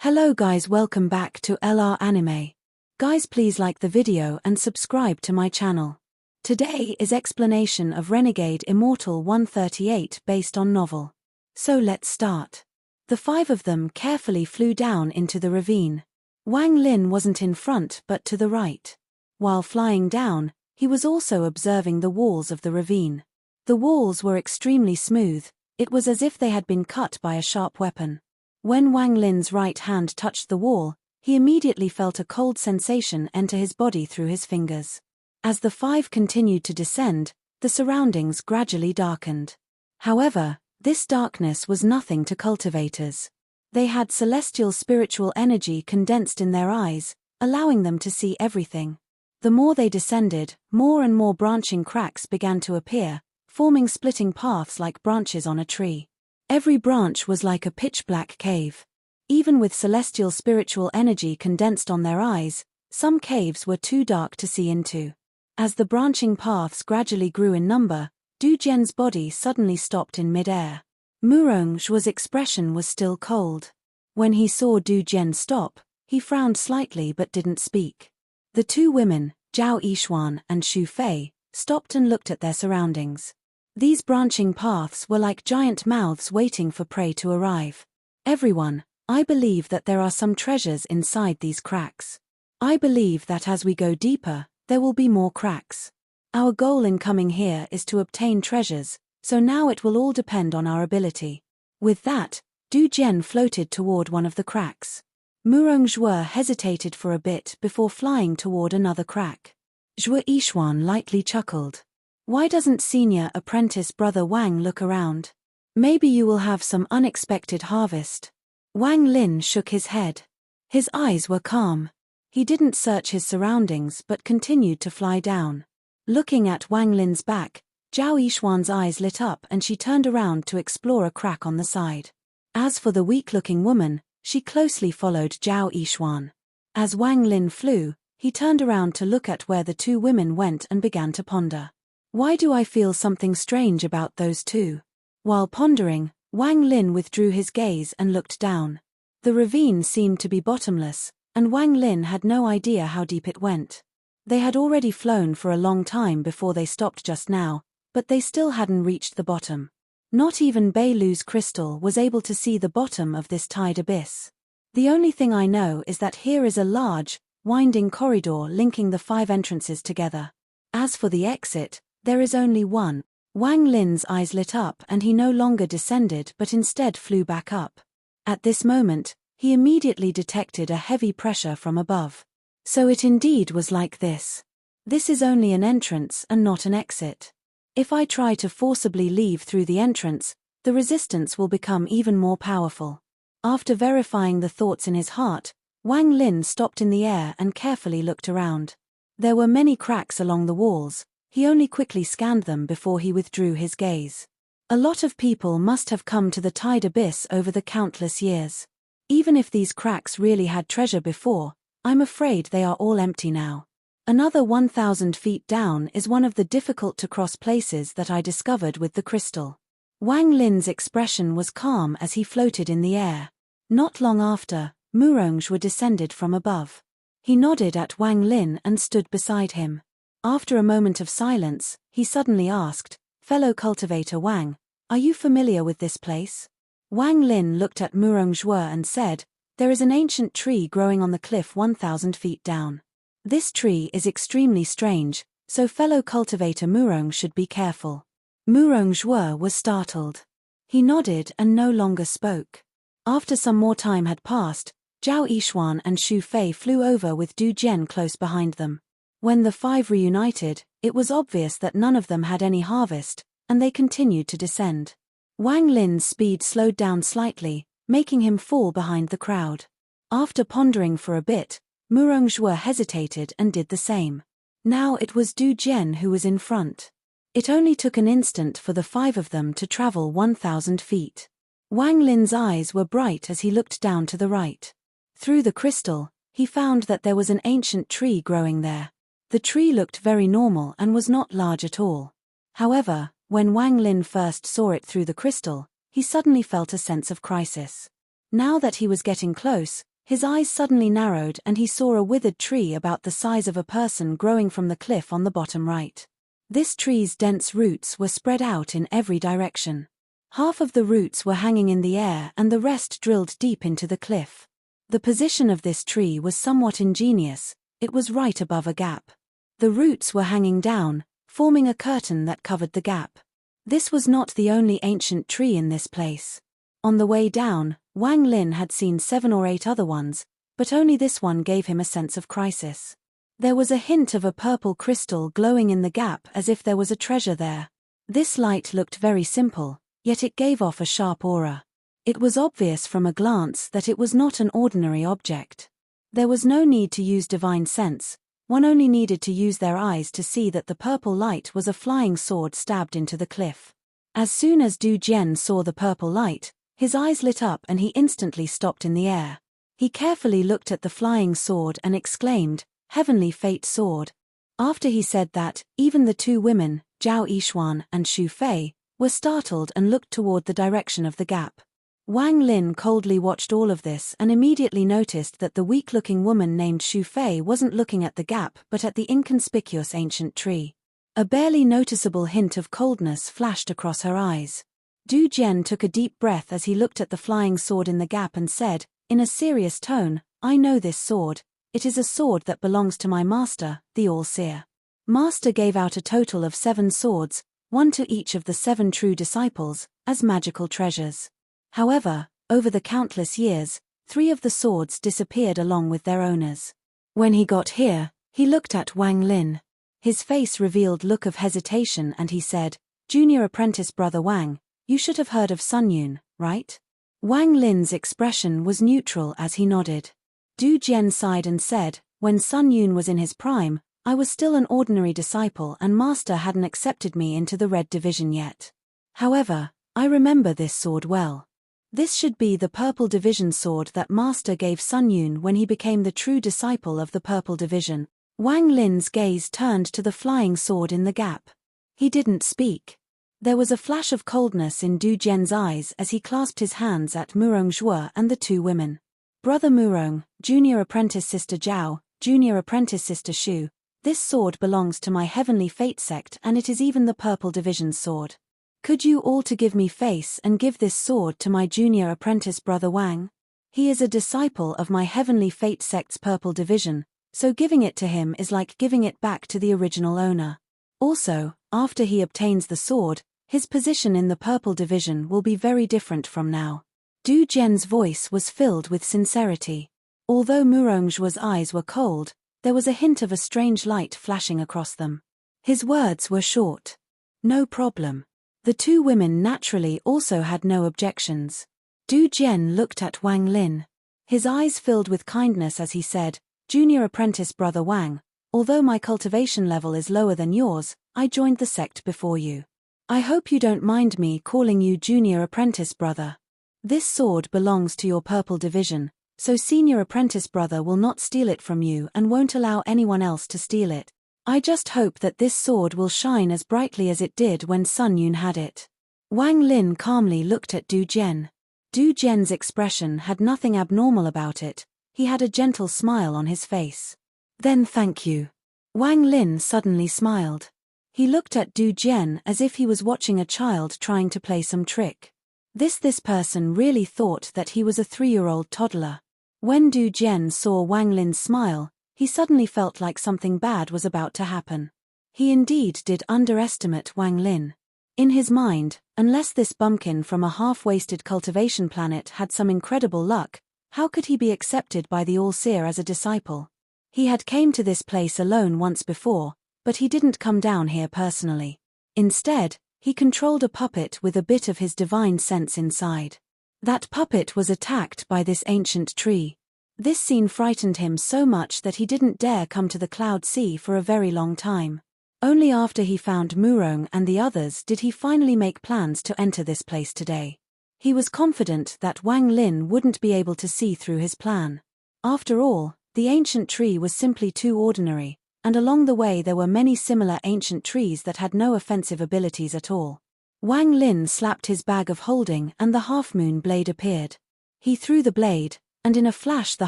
Hello guys, welcome back to LR Anime. Guys, please like the video and subscribe to my channel. Today is explanation of Renegade Immortal 138 based on novel. So let's start. The five of them carefully flew down into the ravine. Wang Lin wasn't in front but to the right. While flying down, he was also observing the walls of the ravine. The walls were extremely smooth, it was as if they had been cut by a sharp weapon. When Wang Lin's right hand touched the wall, he immediately felt a cold sensation enter his body through his fingers. As the five continued to descend, the surroundings gradually darkened. However, this darkness was nothing to cultivators. They had celestial spiritual energy condensed in their eyes, allowing them to see everything. The more they descended, more and more branching cracks began to appear, forming splitting paths like branches on a tree. Every branch was like a pitch-black cave. Even with celestial spiritual energy condensed on their eyes, some caves were too dark to see into. As the branching paths gradually grew in number, Du Jian's body suddenly stopped in mid-air. Murong's expression was still cold. When he saw Du Jian stop, he frowned slightly but didn't speak. The two women, Zhao Yishuan and Xu Fei, stopped and looked at their surroundings. These branching paths were like giant mouths waiting for prey to arrive. Everyone, I believe that there are some treasures inside these cracks. I believe that as we go deeper, there will be more cracks. Our goal in coming here is to obtain treasures, so now it will all depend on our ability. With that, Du Jian floated toward one of the cracks. Murong hesitated for a bit before flying toward another crack. Zhou Yishuan lightly chuckled. Why doesn't senior apprentice brother Wang look around? Maybe you will have some unexpected harvest. Wang Lin shook his head. His eyes were calm. He didn't search his surroundings but continued to fly down. Looking at Wang Lin's back, Zhao Yishuan's eyes lit up and she turned around to explore a crack on the side. As for the weak-looking woman, she closely followed Zhao Yishuan. As Wang Lin flew, he turned around to look at where the two women went and began to ponder. Why do I feel something strange about those two? While pondering, Wang Lin withdrew his gaze and looked down. The ravine seemed to be bottomless, and Wang Lin had no idea how deep it went. They had already flown for a long time before they stopped just now, but they still hadn't reached the bottom. Not even Beilu's crystal was able to see the bottom of this tide abyss. The only thing I know is that here is a large, winding corridor linking the five entrances together. As for the exit, there is only one. Wang Lin's eyes lit up and he no longer descended but instead flew back up. At this moment, he immediately detected a heavy pressure from above. So it indeed was like this. This is only an entrance and not an exit. If I try to forcibly leave through the entrance, the resistance will become even more powerful. After verifying the thoughts in his heart, Wang Lin stopped in the air and carefully looked around. There were many cracks along the walls. He only quickly scanned them before he withdrew his gaze. A lot of people must have come to the tide abyss over the countless years. Even if these cracks really had treasure before, I'm afraid they are all empty now. Another 1,000 feet down is one of the difficult-to-cross places that I discovered with the crystal. Wang Lin's expression was calm as he floated in the air. Not long after, Murong descended from above. He nodded at Wang Lin and stood beside him. After a moment of silence, he suddenly asked, "Fellow cultivator Wang, are you familiar with this place?" Wang Lin looked at Murong and said, "There is an ancient tree growing on the cliff 1,000 feet down. This tree is extremely strange, so fellow cultivator Murong should be careful." Murong was startled. He nodded and no longer spoke. After some more time had passed, Zhao Yishuan and Xu Fei flew over with Du Jian close behind them. When the five reunited, it was obvious that none of them had any harvest, and they continued to descend. Wang Lin's speed slowed down slightly, making him fall behind the crowd. After pondering for a bit, Murong hesitated and did the same. Now it was Du Jian who was in front. It only took an instant for the five of them to travel 1,000 feet. Wang Lin's eyes were bright as he looked down to the right. Through the crystal, he found that there was an ancient tree growing there. The tree looked very normal and was not large at all. However, when Wang Lin first saw it through the crystal, he suddenly felt a sense of crisis. Now that he was getting close, His eyes suddenly narrowed and he saw a withered tree about the size of a person growing from the cliff on the bottom right. This tree's dense roots were spread out in every direction. Half of the roots were hanging in the air and the rest drilled deep into the cliff. The position of this tree was somewhat ingenious. It was right above a gap. The roots were hanging down, forming a curtain that covered the gap. This was not the only ancient tree in this place. On the way down, Wang Lin had seen 7 or 8 other ones, but only this one gave him a sense of crisis. There was a hint of a purple crystal glowing in the gap as if there was a treasure there. This light looked very simple, yet it gave off a sharp aura. It was obvious from a glance that it was not an ordinary object. There was no need to use divine sense, one only needed to use their eyes to see that the purple light was a flying sword stabbed into the cliff. As soon as Du Jian saw the purple light, his eyes lit up and he instantly stopped in the air. He carefully looked at the flying sword and exclaimed, "Heavenly Fate Sword." After he said that, even the 2 women, Zhao Yishuan and Xu Fei, were startled and looked toward the direction of the gap. Wang Lin coldly watched all of this and immediately noticed that the weak-looking woman named Xu Fei wasn't looking at the gap but at the inconspicuous ancient tree. A barely noticeable hint of coldness flashed across her eyes. Du Jian took a deep breath as he looked at the flying sword in the gap and said, in a serious tone, "I know this sword. It is a sword that belongs to my master, the All-Seer." Master gave out a total of 7 swords, 1 to each of the 7 true disciples, as magical treasures. However, over the countless years, 3 of the swords disappeared along with their owners. When he got here, he looked at Wang Lin. His face revealed look of hesitation and he said, "Junior apprentice brother Wang, you should have heard of Sun Yun, right?" Wang Lin's expression was neutral as he nodded. Du Jian sighed and said, "When Sun Yun was in his prime, I was still an ordinary disciple and master hadn't accepted me into the Red Division yet. However, I remember this sword well. This should be the Purple Division sword that master gave Sun Yun when he became the true disciple of the Purple Division." Wang Lin's gaze turned to the flying sword in the gap. He didn't speak. There was a flash of coldness in Du Jian's eyes as he clasped his hands at Murong Zhuo and the 2 women. "Brother Murong, junior apprentice sister Zhao, junior apprentice sister Xu, this sword belongs to my Heavenly Fate sect and it is even the Purple Division's sword. Could you all to give me face and give this sword to my junior apprentice brother Wang? He is a disciple of my Heavenly Fate sect's Purple Division, so giving it to him is like giving it back to the original owner. Also, after he obtains the sword, his position in the Purple Division will be very different from now." Du Jian's voice was filled with sincerity. Although Murong Zhuo's eyes were cold, there was a hint of a strange light flashing across them. His words were short. "No problem." The 2 women naturally also had no objections. Du Jian looked at Wang Lin. His eyes filled with kindness as he said, "Junior apprentice brother Wang, although my cultivation level is lower than yours, I joined the sect before you. I hope you don't mind me calling you junior apprentice brother. This sword belongs to your Purple Division, so senior apprentice brother will not steal it from you and won't allow anyone else to steal it. I just hope that this sword will shine as brightly as it did when Sun Yun had it." Wang Lin calmly looked at Du Jian. Du Jian's expression had nothing abnormal about it, he had a gentle smile on his face. "Then thank you." Wang Lin suddenly smiled. He looked at Du Jian as if he was watching a child trying to play some trick. This person really thought that he was a 3-year-old toddler. When Du Jian saw Wang Lin's smile, he suddenly felt like something bad was about to happen. He indeed did underestimate Wang Lin. In his mind, unless this bumpkin from a half-wasted cultivation planet had some incredible luck, how could he be accepted by the All-Seer as a disciple? He had came to this place alone once before, but he didn't come down here personally. Instead, he controlled a puppet with a bit of his divine sense inside. That puppet was attacked by this ancient tree. This scene frightened him so much that he didn't dare come to the Cloud Sea for a very long time. Only after he found Murong and the others did he finally make plans to enter this place today. He was confident that Wang Lin wouldn't be able to see through his plan. After all, the ancient tree was simply too ordinary, and along the way there were many similar ancient trees that had no offensive abilities at all. Wang Lin slapped his bag of holding and the half-moon blade appeared. He threw the blade, and in a flash the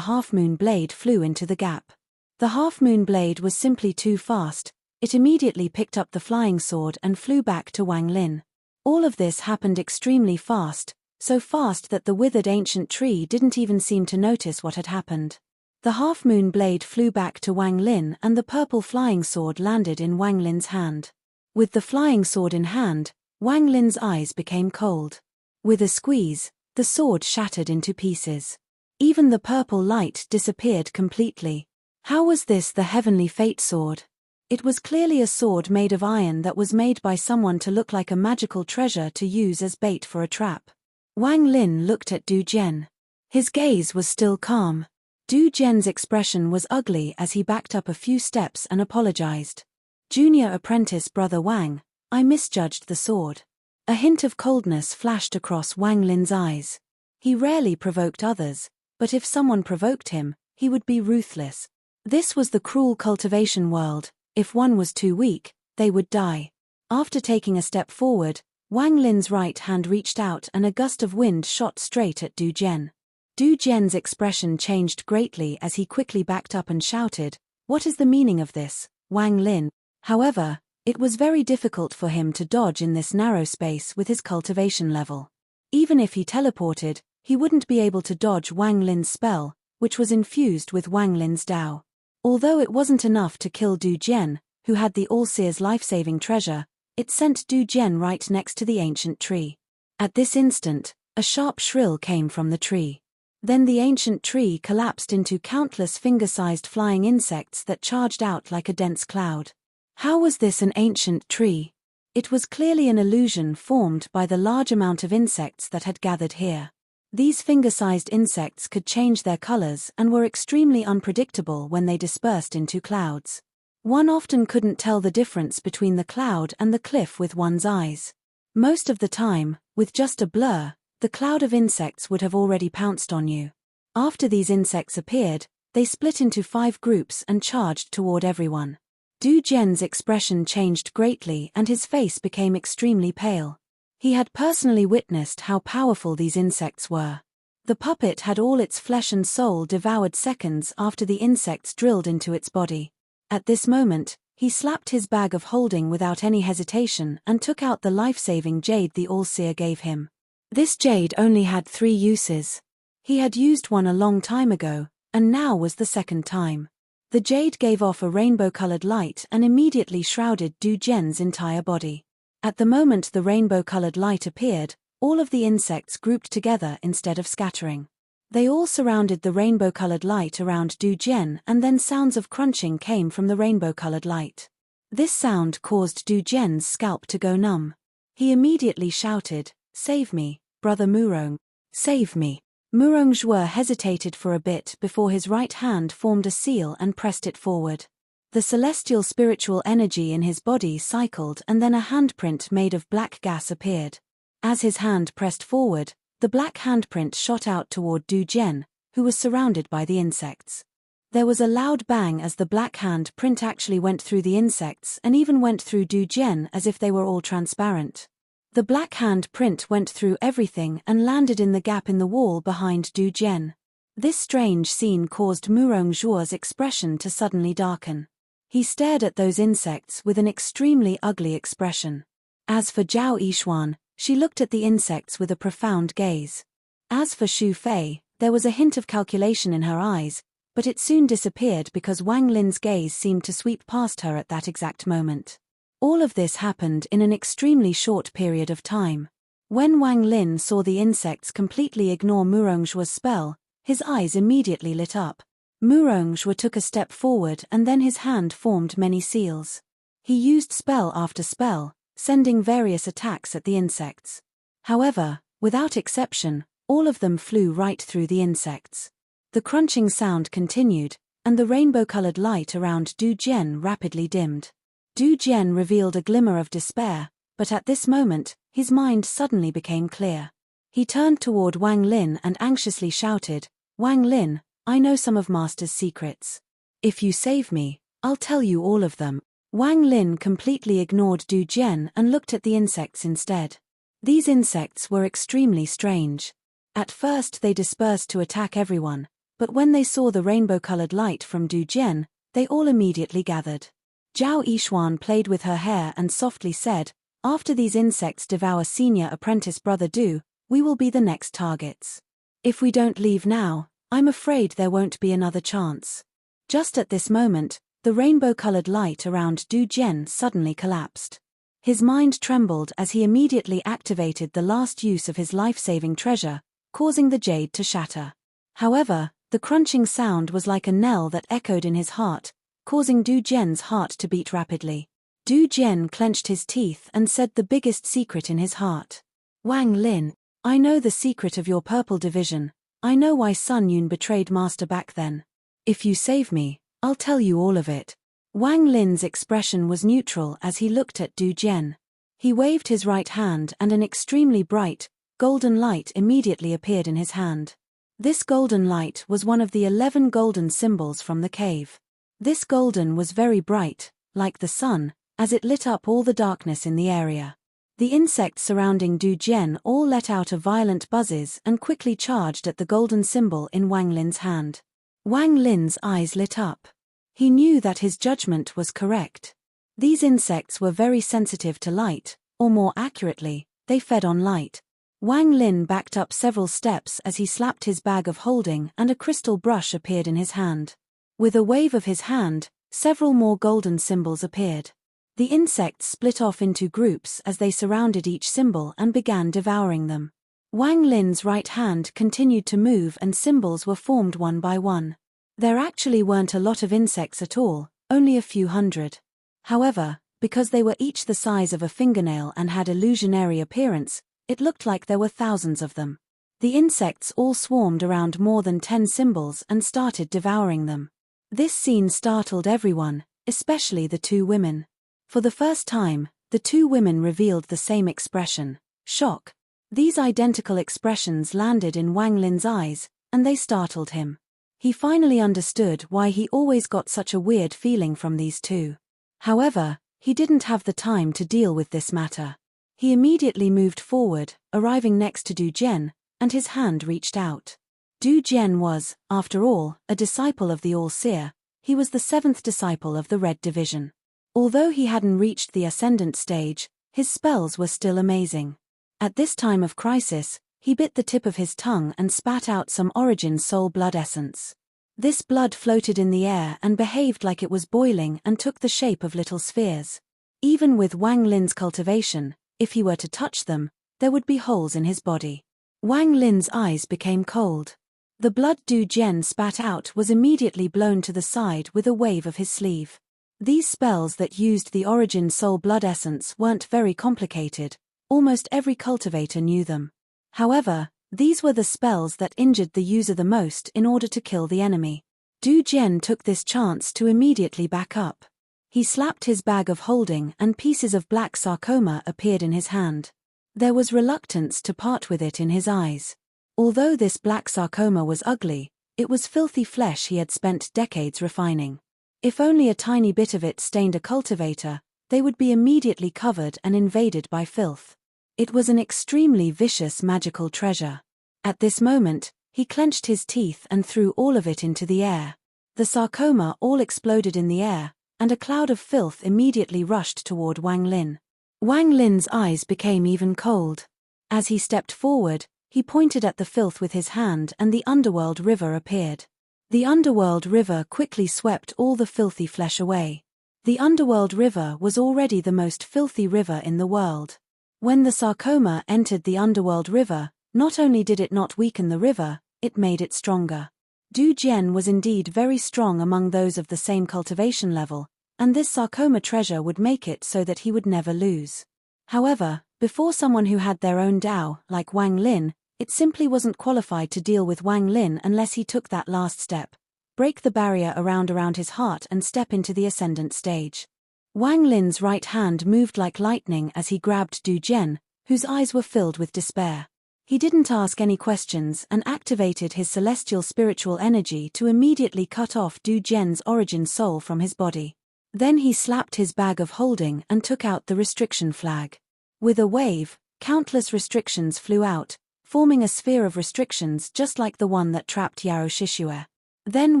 half-moon blade flew into the gap. The half-moon blade was simply too fast. It immediately picked up the flying sword and flew back to Wang Lin. All of this happened extremely fast, so fast that the withered ancient tree didn't even seem to notice what had happened. The half-moon blade flew back to Wang Lin and the purple flying sword landed in Wang Lin's hand. With the flying sword in hand, Wang Lin's eyes became cold. With a squeeze, the sword shattered into pieces. Even the purple light disappeared completely. How was this the heavenly fate sword? It was clearly a sword made of iron that was made by someone to look like a magical treasure to use as bait for a trap. Wang Lin looked at Du Jian. His gaze was still calm. Du Jian's expression was ugly as he backed up a few steps and apologized. Junior apprentice brother Wang, I misjudged the sword. A hint of coldness flashed across Wang Lin's eyes. He rarely provoked others, but if someone provoked him, he would be ruthless. This was the cruel cultivation world. If one was too weak, they would die. After taking a step forward, Wang Lin's right hand reached out and a gust of wind shot straight at Du Jian. Du Jian's expression changed greatly as he quickly backed up and shouted, "What is the meaning of this, Wang Lin?" However, it was very difficult for him to dodge in this narrow space with his cultivation level. Even if he teleported, he wouldn't be able to dodge Wang Lin's spell, which was infused with Wang Lin's Dao. Although it wasn't enough to kill Du Jian, who had the All-Seer's life-saving treasure, it sent Du Jian right next to the ancient tree. At this instant, a sharp shrill came from the tree. Then the ancient tree collapsed into countless finger-sized flying insects that charged out like a dense cloud. How was this an ancient tree? It was clearly an illusion formed by the large amount of insects that had gathered here. These finger-sized insects could change their colors and were extremely unpredictable when they dispersed into clouds. One often couldn't tell the difference between the cloud and the cliff with one's eyes. Most of the time, with just a blur, the cloud of insects would have already pounced on you. After these insects appeared, they split into 5 groups and charged toward everyone. Du Jian's expression changed greatly and his face became extremely pale. He had personally witnessed how powerful these insects were. The puppet had all its flesh and soul devoured seconds after the insects drilled into its body. At this moment, he slapped his bag of holding without any hesitation and took out the life-saving jade the All-Seer gave him. This jade only had 3 uses. He had used one a long time ago, and now was the second time. The jade gave off a rainbow-colored light and immediately shrouded Du Jian's entire body. At the moment the rainbow-colored light appeared, all of the insects grouped together instead of scattering. They all surrounded the rainbow-colored light around Du Jian and then sounds of crunching came from the rainbow-colored light. This sound caused Du Jian's scalp to go numb. He immediately shouted, "Save me, brother Murong. Save me." Murong Zhuo hesitated for a bit before his right hand formed a seal and pressed it forward. The celestial spiritual energy in his body cycled and then a handprint made of black gas appeared. As his hand pressed forward, the black handprint shot out toward Du Jian, who was surrounded by the insects. There was a loud bang as the black hand print actually went through the insects and even went through Du Jian as if they were all transparent. The black hand print went through everything and landed in the gap in the wall behind Du Jian. This strange scene caused Murong Zhuo's expression to suddenly darken. He stared at those insects with an extremely ugly expression. As for Zhao Yixuan, she looked at the insects with a profound gaze. As for Xu Fei, there was a hint of calculation in her eyes, but it soon disappeared because Wang Lin's gaze seemed to sweep past her at that exact moment. All of this happened in an extremely short period of time. When Wang Lin saw the insects completely ignore Murong Zhuo's spell, his eyes immediately lit up. Murong Zhuo took a step forward and then his hand formed many seals. He used spell after spell, sending various attacks at the insects. However, without exception, all of them flew right through the insects. The crunching sound continued, and the rainbow-colored light around Du Jian rapidly dimmed. Du Jian revealed a glimmer of despair, but at this moment, his mind suddenly became clear. He turned toward Wang Lin and anxiously shouted, "Wang Lin, I know some of Master's secrets. If you save me, I'll tell you all of them." Wang Lin completely ignored Du Jian and looked at the insects instead. These insects were extremely strange. At first they dispersed to attack everyone, but when they saw the rainbow-colored light from Du Jian, they all immediately gathered. Zhao Yishuan played with her hair and softly said, "After these insects devour senior apprentice brother Du, we will be the next targets. If we don't leave now, I'm afraid there won't be another chance." Just at this moment, the rainbow-colored light around Du Jian suddenly collapsed. His mind trembled as he immediately activated the last use of his life-saving treasure, causing the jade to shatter. However, the crunching sound was like a knell that echoed in his heart, causing Du Jian's heart to beat rapidly. Du Jian clenched his teeth and said the biggest secret in his heart. "Wang Lin, I know the secret of your purple division. I know why Sun Yun betrayed Master back then. If you save me, I'll tell you all of it." Wang Lin's expression was neutral as he looked at Du Jian. He waved his right hand and an extremely bright, golden light immediately appeared in his hand. This golden light was one of the 11 golden symbols from the cave. This golden was very bright, like the sun, as it lit up all the darkness in the area. The insects surrounding Du Jian all let out a violent buzzes and quickly charged at the golden symbol in Wang Lin's hand. Wang Lin's eyes lit up. He knew that his judgment was correct. These insects were very sensitive to light, or more accurately, they fed on light. Wang Lin backed up several steps as he slapped his bag of holding and a crystal brush appeared in his hand. With a wave of his hand, several more golden symbols appeared. The insects split off into groups as they surrounded each symbol and began devouring them. Wang Lin's right hand continued to move and symbols were formed one by one. There actually weren't a lot of insects at all, only a few hundred. However, because they were each the size of a fingernail and had illusionary appearance, it looked like there were thousands of them. The insects all swarmed around more than 10 symbols and started devouring them. This scene startled everyone, especially the two women. For the first time, the two women revealed the same expression, shock. These identical expressions landed in Wang Lin's eyes, and they startled him. He finally understood why he always got such a weird feeling from these two. However, he didn't have the time to deal with this matter. He immediately moved forward, arriving next to Du Jian, and his hand reached out. Du Jian was, after all, a disciple of the All-Seer. He was the 7th disciple of the Red Division. Although he hadn't reached the ascendant stage, his spells were still amazing. At this time of crisis, he bit the tip of his tongue and spat out some origin soul blood essence. This blood floated in the air and behaved like it was boiling and took the shape of little spheres. Even with Wang Lin's cultivation, if he were to touch them, there would be holes in his body. Wang Lin's eyes became cold. The blood Du Jian spat out was immediately blown to the side with a wave of his sleeve. These spells that used the origin soul blood essence weren't very complicated, almost every cultivator knew them. However, these were the spells that injured the user the most in order to kill the enemy. Du Jian took this chance to immediately back up. He slapped his bag of holding and pieces of black sarcoma appeared in his hand. There was reluctance to part with it in his eyes. Although this black sarcoma was ugly, it was filthy flesh he had spent decades refining. If only a tiny bit of it stained a cultivator, they would be immediately covered and invaded by filth. It was an extremely vicious magical treasure. At this moment, he clenched his teeth and threw all of it into the air. The sarcoma all exploded in the air, and a cloud of filth immediately rushed toward Wang Lin. Wang Lin's eyes became even cold. As he stepped forward, he pointed at the filth with his hand and the underworld river appeared. The underworld river quickly swept all the filthy flesh away. The underworld river was already the most filthy river in the world. When the sarcoma entered the underworld river, not only did it not weaken the river, it made it stronger. Du Jian was indeed very strong among those of the same cultivation level, and this sarcoma treasure would make it so that he would never lose. However, before someone who had their own Dao, like Wang Lin, it simply wasn't qualified to deal with Wang Lin unless he took that last step, break the barrier around his heart and step into the ascendant stage. Wang Lin's right hand moved like lightning as he grabbed Du Jian, whose eyes were filled with despair. He didn't ask any questions and activated his celestial spiritual energy to immediately cut off Du Jian's origin soul from his body. Then he slapped his bag of holding and took out the restriction flag. With a wave, countless restrictions flew out, forming a sphere of restrictions just like the one that trapped Yao Shishue. Then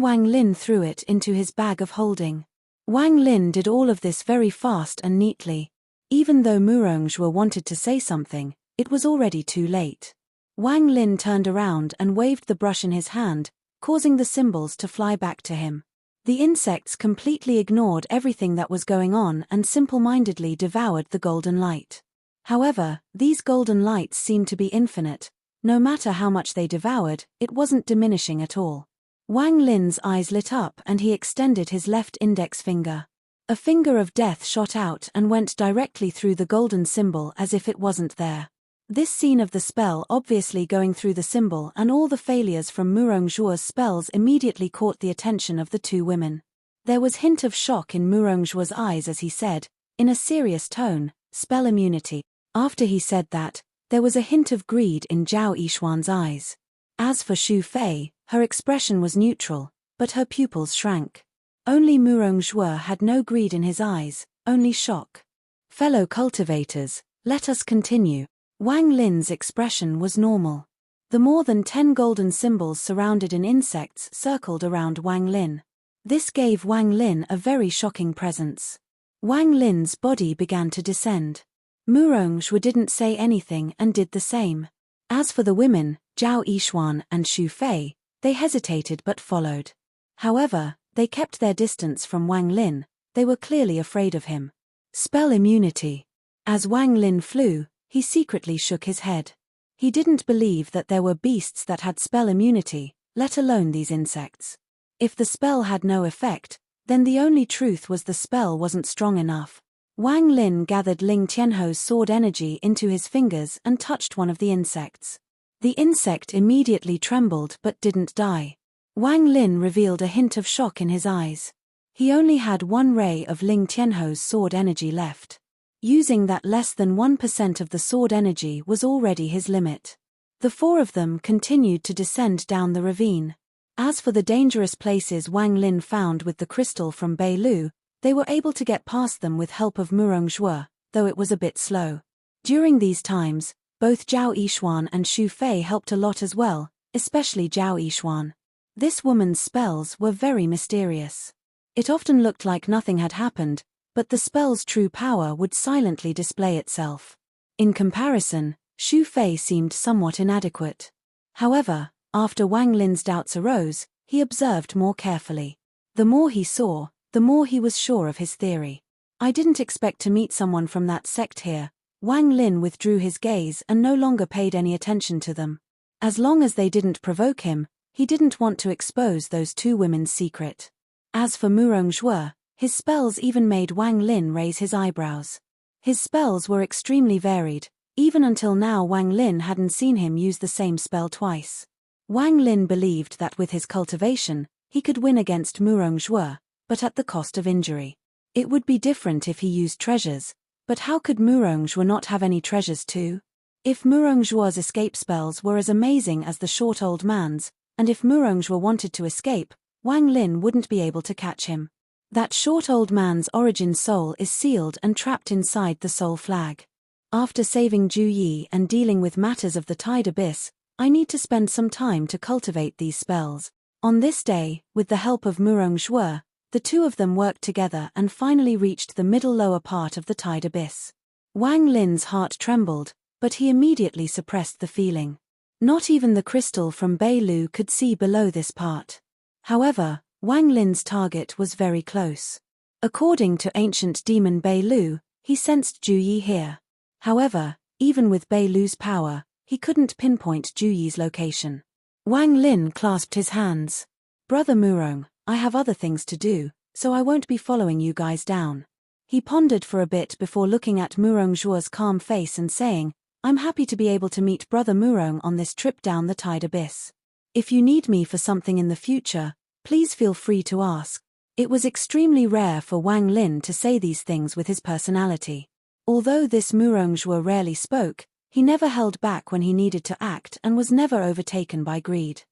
Wang Lin threw it into his bag of holding. Wang Lin did all of this very fast and neatly. Even though Murongzhuo wanted to say something, it was already too late. Wang Lin turned around and waved the brush in his hand, causing the symbols to fly back to him. The insects completely ignored everything that was going on and simple-mindedly devoured the golden light. However, these golden lights seemed to be infinite. No matter how much they devoured, it wasn't diminishing at all. Wang Lin's eyes lit up and he extended his left index finger. A finger of death shot out and went directly through the golden symbol as if it wasn't there. This scene of the spell obviously going through the symbol and all the failures from Murongzhuo's spells immediately caught the attention of the two women. There was hint of shock in Murongzhuo's eyes as he said, in a serious tone, spell immunity. After he said that, there was a hint of greed in Zhao Yishuan's eyes. As for Xu Fei, her expression was neutral, but her pupils shrank. Only Murongzhuo had no greed in his eyes, only shock. Fellow cultivators, let us continue. Wang Lin's expression was normal. The more than 10 golden symbols surrounded in insects circled around Wang Lin. This gave Wang Lin a very shocking presence. Wang Lin's body began to descend. Murongzhuo didn't say anything and did the same. As for the women, Zhao Yishuan and Xu Fei, they hesitated but followed. However, they kept their distance from Wang Lin, they were clearly afraid of him. Spell immunity. As Wang Lin flew, he secretly shook his head. He didn't believe that there were beasts that had spell immunity, let alone these insects. If the spell had no effect, then the only truth was the spell wasn't strong enough. Wang Lin gathered Ling Tianho's sword energy into his fingers and touched one of the insects. The insect immediately trembled but didn't die. Wang Lin revealed a hint of shock in his eyes. He only had one ray of Ling Tianho's sword energy left. Using that less than 1% of the sword energy was already his limit. The four of them continued to descend down the ravine. As for the dangerous places Wang Lin found with the crystal from Beilu, they were able to get past them with help of Murongzhuo, though it was a bit slow. During these times, both Zhao Yishuan and Xu Fei helped a lot as well, especially Zhao Yishuan. This woman's spells were very mysterious. It often looked like nothing had happened, but the spell's true power would silently display itself. In comparison, Xu Fei seemed somewhat inadequate. However, after Wang Lin's doubts arose, he observed more carefully. The more he saw, the more he was sure of his theory. I didn't expect to meet someone from that sect here. Wang Lin withdrew his gaze and no longer paid any attention to them. As long as they didn't provoke him, he didn't want to expose those two women's secret. As for Murongzhuo, his spells even made Wang Lin raise his eyebrows. His spells were extremely varied, even until now Wang Lin hadn't seen him use the same spell twice. Wang Lin believed that with his cultivation, he could win against Murongzhuo, but at the cost of injury. It would be different if he used treasures, but how could Murongzhuo not have any treasures too? If Murongzhuo's escape spells were as amazing as the short old man's, and if Murongzhuo wanted to escape, Wang Lin wouldn't be able to catch him. That short old man's origin soul is sealed and trapped inside the soul flag. After saving Ju Yi and dealing with matters of the Tide Abyss, I need to spend some time to cultivate these spells. On this day, with the help of Murongzhuo, the two of them worked together and finally reached the middle lower part of the Tide Abyss. Wang Lin's heart trembled, but he immediately suppressed the feeling. Not even the crystal from Beilu could see below this part. However, Wang Lin's target was very close. According to ancient demon Beilu, he sensed Ju Yi here. However, even with Beilu's power, he couldn't pinpoint Ju Yi's location. Wang Lin clasped his hands. Brother Murong, I have other things to do, so I won't be following you guys down. He pondered for a bit before looking at Murongzhuo's calm face and saying, I'm happy to be able to meet Brother Murong on this trip down the Tide Abyss. If you need me for something in the future, please feel free to ask. It was extremely rare for Wang Lin to say these things with his personality. Although this Murongzhuo rarely spoke, he never held back when he needed to act and was never overtaken by greed.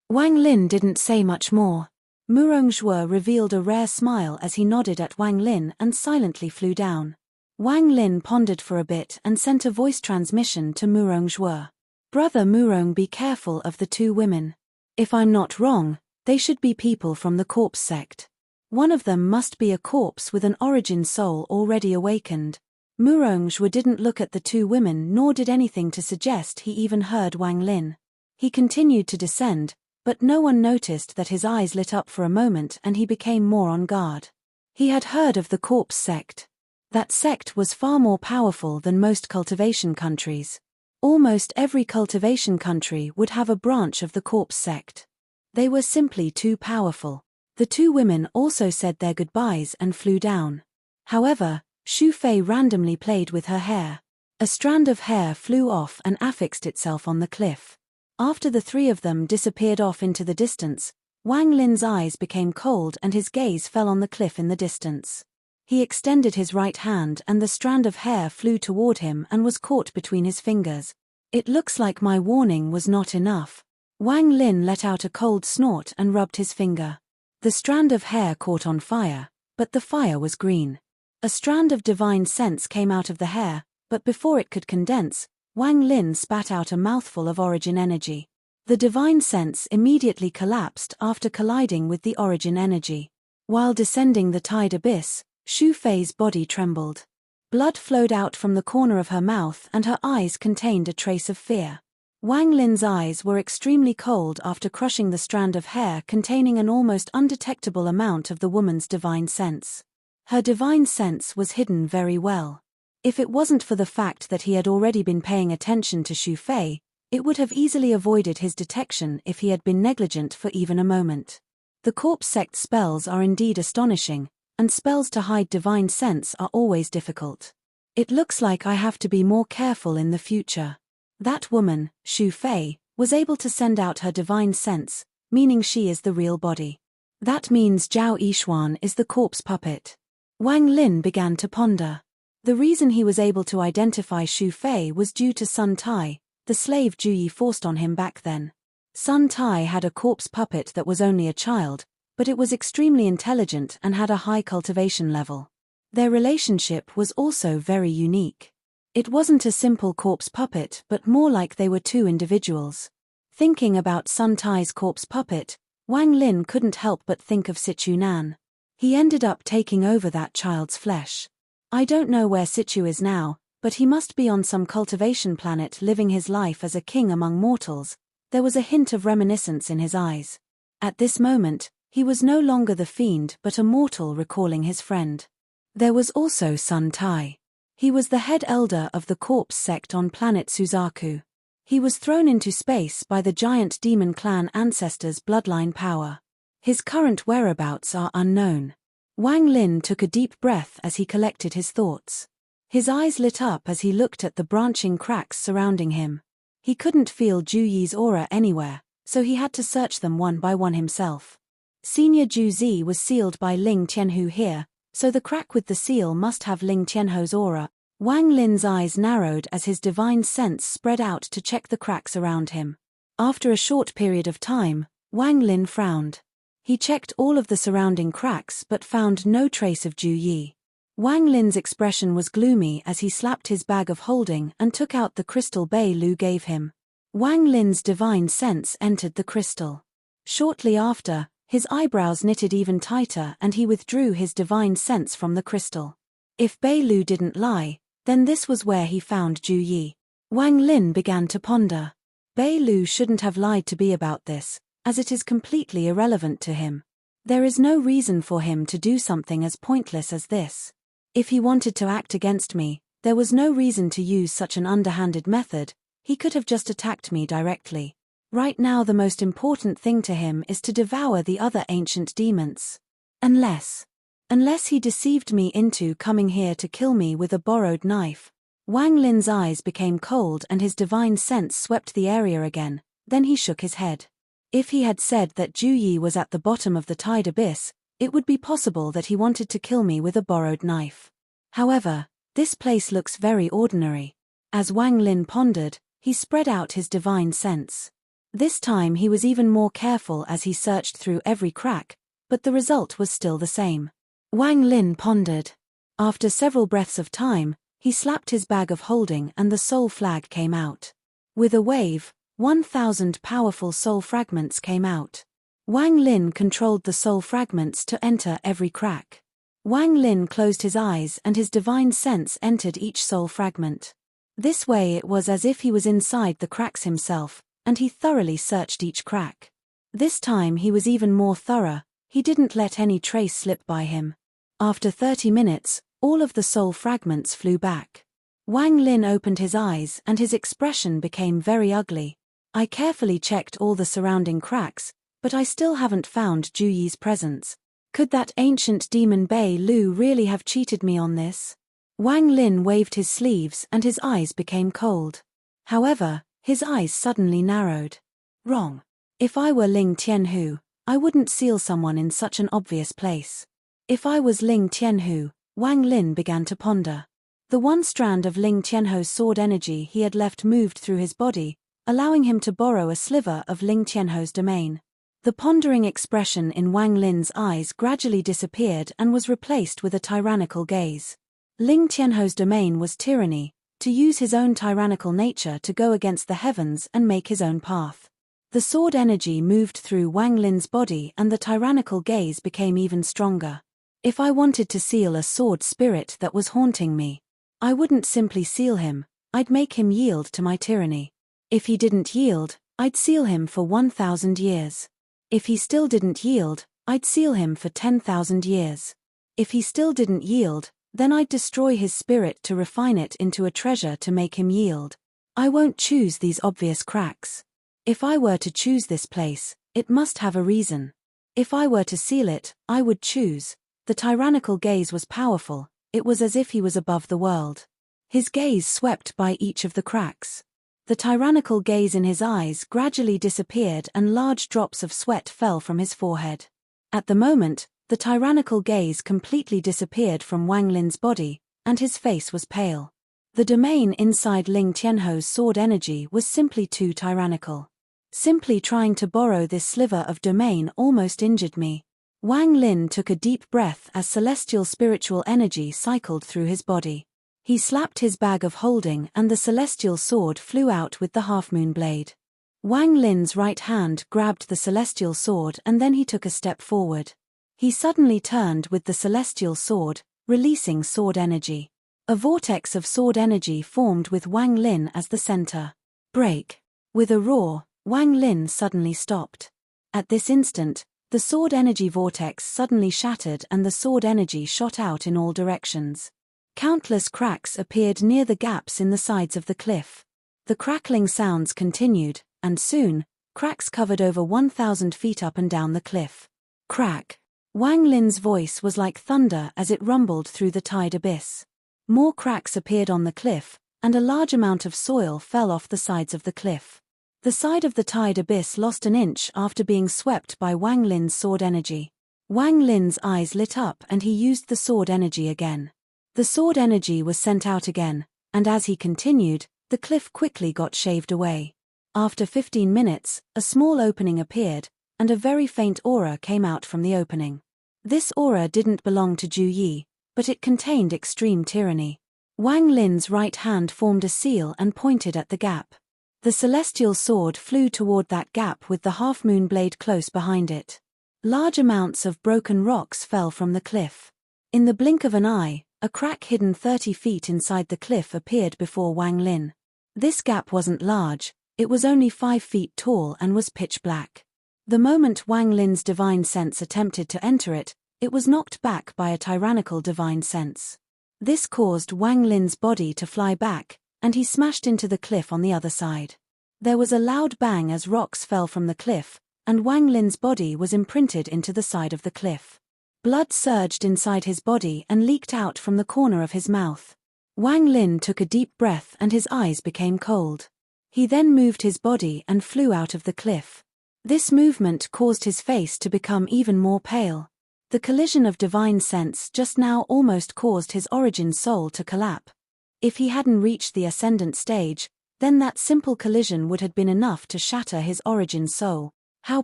Wang Lin didn't say much more. Murongzhuo revealed a rare smile as he nodded at Wang Lin and silently flew down. Wang Lin pondered for a bit and sent a voice transmission to Murongzhuo. Brother Murong, be careful of the two women. If I'm not wrong, they should be people from the corpse sect. One of them must be a corpse with an origin soul already awakened. Murongzhou didn't look at the two women nor did anything to suggest he even heard Wang Lin. He continued to descend, but no one noticed that his eyes lit up for a moment and he became more on guard. He had heard of the corpse sect. That sect was far more powerful than most cultivation countries. Almost every cultivation country would have a branch of the corpse sect. They were simply too powerful. The two women also said their goodbyes and flew down. However, Xu Fei randomly played with her hair. A strand of hair flew off and affixed itself on the cliff. After the three of them disappeared off into the distance, Wang Lin's eyes became cold and his gaze fell on the cliff in the distance. He extended his right hand and the strand of hair flew toward him and was caught between his fingers. It looks like my warning was not enough. Wang Lin let out a cold snort and rubbed his finger. The strand of hair caught on fire, but the fire was green. A strand of divine sense came out of the hair, but before it could condense, Wang Lin spat out a mouthful of origin energy. The divine sense immediately collapsed after colliding with the origin energy. While descending the tide abyss, Xu Fei's body trembled. Blood flowed out from the corner of her mouth and her eyes contained a trace of fear. Wang Lin's eyes were extremely cold after crushing the strand of hair containing an almost undetectable amount of the woman's divine sense. Her divine sense was hidden very well. If it wasn't for the fact that he had already been paying attention to Xu Fei, it would have easily avoided his detection if he had been negligent for even a moment. The corpse sect spells are indeed astonishing, and spells to hide divine sense are always difficult. It looks like I have to be more careful in the future. That woman, Xu Fei, was able to send out her divine sense, meaning she is the real body. That means Zhao Yixuan is the corpse puppet. Wang Lin began to ponder. The reason he was able to identify Xu Fei was due to Sun Tai, the slave Ju Yi forced on him back then. Sun Tai had a corpse puppet that was only a child, but it was extremely intelligent and had a high cultivation level. Their relationship was also very unique. It wasn't a simple corpse puppet but more like they were two individuals. Thinking about Sun Tai's corpse puppet, Wang Lin couldn't help but think of Situ Nan. He ended up taking over that child's flesh. I don't know where Situ is now, but he must be on some cultivation planet living his life as a king among mortals. There was a hint of reminiscence in his eyes. At this moment, he was no longer the fiend but a mortal recalling his friend. There was also Sun Tai. He was the head elder of the corpse sect on planet Suzaku. He was thrown into space by the giant demon clan ancestors' bloodline power. His current whereabouts are unknown. Wang Lin took a deep breath as he collected his thoughts. His eyes lit up as he looked at the branching cracks surrounding him. He couldn't feel Ju Yi's aura anywhere, so he had to search them one by one himself. Senior Ju Zi was sealed by Ling Tianhu here, so the crack with the seal must have Ling Tianhu's aura. Wang Lin's eyes narrowed as his divine sense spread out to check the cracks around him. After a short period of time, Wang Lin frowned. He checked all of the surrounding cracks but found no trace of Ju Yi. Wang Lin's expression was gloomy as he slapped his bag of holding and took out the crystal Bei Lu gave him. Wang Lin's divine sense entered the crystal. Shortly after, his eyebrows knitted even tighter and he withdrew his divine sense from the crystal. If Bei Lu didn't lie, then this was where he found Ju Yi. Wang Lin began to ponder. Bei Lu shouldn't have lied to be about this, as it is completely irrelevant to him. There is no reason for him to do something as pointless as this. If he wanted to act against me, there was no reason to use such an underhanded method. He could have just attacked me directly. Right now the most important thing to him is to devour the other ancient demons. Unless he deceived me into coming here to kill me with a borrowed knife. Wang Lin's eyes became cold and his divine sense swept the area again, then he shook his head. If he had said that Ju Yi was at the bottom of the tide abyss, it would be possible that he wanted to kill me with a borrowed knife. However, this place looks very ordinary. As Wang Lin pondered, he spread out his divine sense. This time he was even more careful as he searched through every crack, but the result was still the same. Wang Lin pondered. After several breaths of time, he slapped his bag of holding and the soul flag came out. With a wave, 1,000 powerful soul fragments came out. Wang Lin controlled the soul fragments to enter every crack. Wang Lin closed his eyes and his divine sense entered each soul fragment. This way it was as if he was inside the cracks himself, and he thoroughly searched each crack. This time he was even more thorough, he didn't let any trace slip by him. After 30 minutes, all of the soul fragments flew back. Wang Lin opened his eyes and his expression became very ugly. I carefully checked all the surrounding cracks, but I still haven't found Ju Yi's presence. Could that ancient demon Bei Lu really have cheated me on this? Wang Lin waved his sleeves and his eyes became cold. However, his eyes suddenly narrowed. Wrong. If I were Ling Tianhu, I wouldn't seal someone in such an obvious place. If I was Ling Tianhu, Wang Lin began to ponder. The one strand of Ling Tianhu's sword energy he had left moved through his body, allowing him to borrow a sliver of Ling Tianhu's domain. The pondering expression in Wang Lin's eyes gradually disappeared and was replaced with a tyrannical gaze. Ling Tianhu's domain was tyranny, to use his own tyrannical nature to go against the heavens and make his own path. The sword energy moved through Wang Lin's body and the tyrannical gaze became even stronger. If I wanted to seal a sword spirit that was haunting me, I wouldn't simply seal him, I'd make him yield to my tyranny. If he didn't yield, I'd seal him for 1,000 years. If he still didn't yield, I'd seal him for 10,000 years. If he still didn't yield, then I'd destroy his spirit to refine it into a treasure to make him yield. I won't choose these obvious cracks. If I were to choose this place, it must have a reason. If I were to seal it, I would choose. The tyrannical gaze was powerful, it was as if he was above the world. His gaze swept by each of the cracks. The tyrannical gaze in his eyes gradually disappeared and large drops of sweat fell from his forehead. At the moment, the tyrannical gaze completely disappeared from Wang Lin's body, and his face was pale. The domain inside Ling Tianhu's sword energy was simply too tyrannical. Simply trying to borrow this sliver of domain almost injured me. Wang Lin took a deep breath as celestial spiritual energy cycled through his body. He slapped his bag of holding and the celestial sword flew out with the half-moon blade. Wang Lin's right hand grabbed the celestial sword and then he took a step forward. He suddenly turned with the celestial sword, releasing sword energy. A vortex of sword energy formed with Wang Lin as the center. Break. With a roar, Wang Lin suddenly stopped. At this instant, the sword energy vortex suddenly shattered and the sword energy shot out in all directions. Countless cracks appeared near the gaps in the sides of the cliff. The crackling sounds continued, and soon, cracks covered over 1,000 feet up and down the cliff. Crack. Wang Lin's voice was like thunder as it rumbled through the tide abyss. More cracks appeared on the cliff, and a large amount of soil fell off the sides of the cliff. The side of the tide abyss lost an inch after being swept by Wang Lin's sword energy. Wang Lin's eyes lit up and he used the sword energy again. The sword energy was sent out again, and as he continued, the cliff quickly got shaved away. After 15 minutes, a small opening appeared, and a very faint aura came out from the opening. This aura didn't belong to Ju Yi, but it contained extreme tyranny. Wang Lin's right hand formed a seal and pointed at the gap. The celestial sword flew toward that gap with the half-moon blade close behind it. Large amounts of broken rocks fell from the cliff. In the blink of an eye, a crack hidden 30 feet inside the cliff appeared before Wang Lin. This gap wasn't large, it was only 5 feet tall and was pitch black. The moment Wang Lin's divine sense attempted to enter it, it was knocked back by a tyrannical divine sense. This caused Wang Lin's body to fly back, and he smashed into the cliff on the other side. There was a loud bang as rocks fell from the cliff, and Wang Lin's body was imprinted into the side of the cliff. Blood surged inside his body and leaked out from the corner of his mouth. Wang Lin took a deep breath and his eyes became cold. He then moved his body and flew out of the cliff. This movement caused his face to become even more pale. The collision of divine sense just now almost caused his origin soul to collapse. If he hadn't reached the ascendant stage, then that simple collision would have been enough to shatter his origin soul. How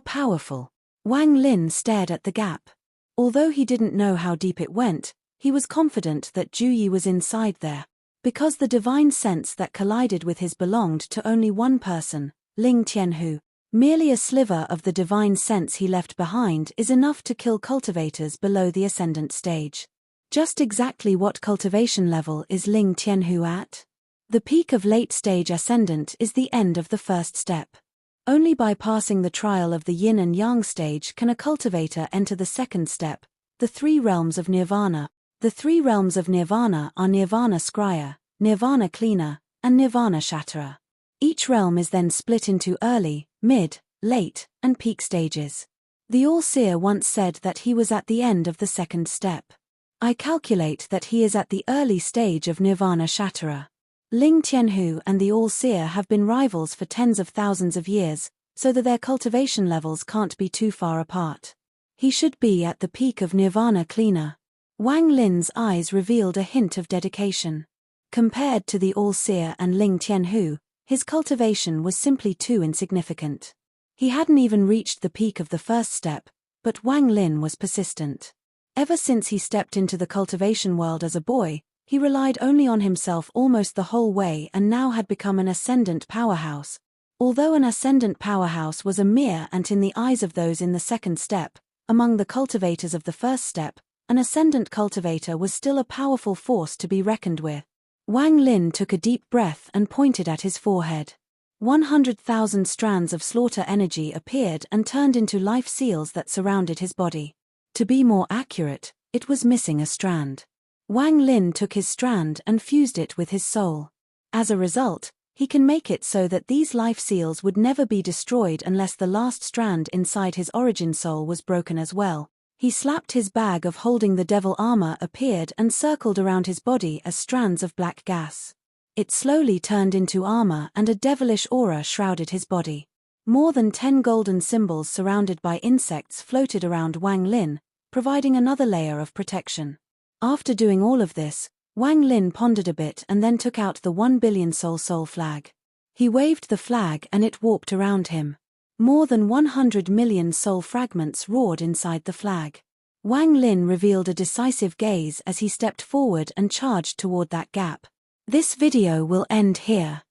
powerful! Wang Lin stared at the gap. Although he didn't know how deep it went, he was confident that Ju Yi was inside there. Because the divine sense that collided with his belonged to only one person, Ling Tianhu. Merely a sliver of the divine sense he left behind is enough to kill cultivators below the ascendant stage. Just exactly what cultivation level is Ling Tianhu at? The peak of late-stage ascendant is the end of the first step. Only by passing the trial of the yin and yang stage can a cultivator enter the second step, the three realms of nirvana. The three realms of nirvana are Nirvana Skriya, Nirvana Klina, and Nirvana Shattara. Each realm is then split into early, mid, late, and peak stages. The All-Seer once said that he was at the end of the second step. I calculate that he is at the early stage of Nirvana Shattara. Ling Tianhu and the All-Seer have been rivals for tens of thousands of years, so that their cultivation levels can't be too far apart. He should be at the peak of Nirvana Klina. Wang Lin's eyes revealed a hint of dedication. Compared to the All-Seer and Ling Tianhu, his cultivation was simply too insignificant. He hadn't even reached the peak of the first step, but Wang Lin was persistent. Ever since he stepped into the cultivation world as a boy, he relied only on himself almost the whole way and now had become an ascendant powerhouse. Although an ascendant powerhouse was a mere ant in the eyes of those in the second step, among the cultivators of the first step, an ascendant cultivator was still a powerful force to be reckoned with. Wang Lin took a deep breath and pointed at his forehead. 100,000 strands of slaughter energy appeared and turned into life seals that surrounded his body. To be more accurate, it was missing a strand. Wang Lin took his strand and fused it with his soul. As a result, he can make it so that these life seals would never be destroyed unless the last strand inside his origin soul was broken as well. He slapped his bag of holding the devil armor appeared and circled around his body as strands of black gas. It slowly turned into armor and a devilish aura shrouded his body. More than 10 golden symbols surrounded by insects floated around Wang Lin, providing another layer of protection. After doing all of this, Wang Lin pondered a bit and then took out the 1 billion soul flag. He waved the flag and it warped around him. More than 100 million soul fragments roared inside the flag. Wang Lin revealed a decisive gaze as he stepped forward and charged toward that gap. This video will end here.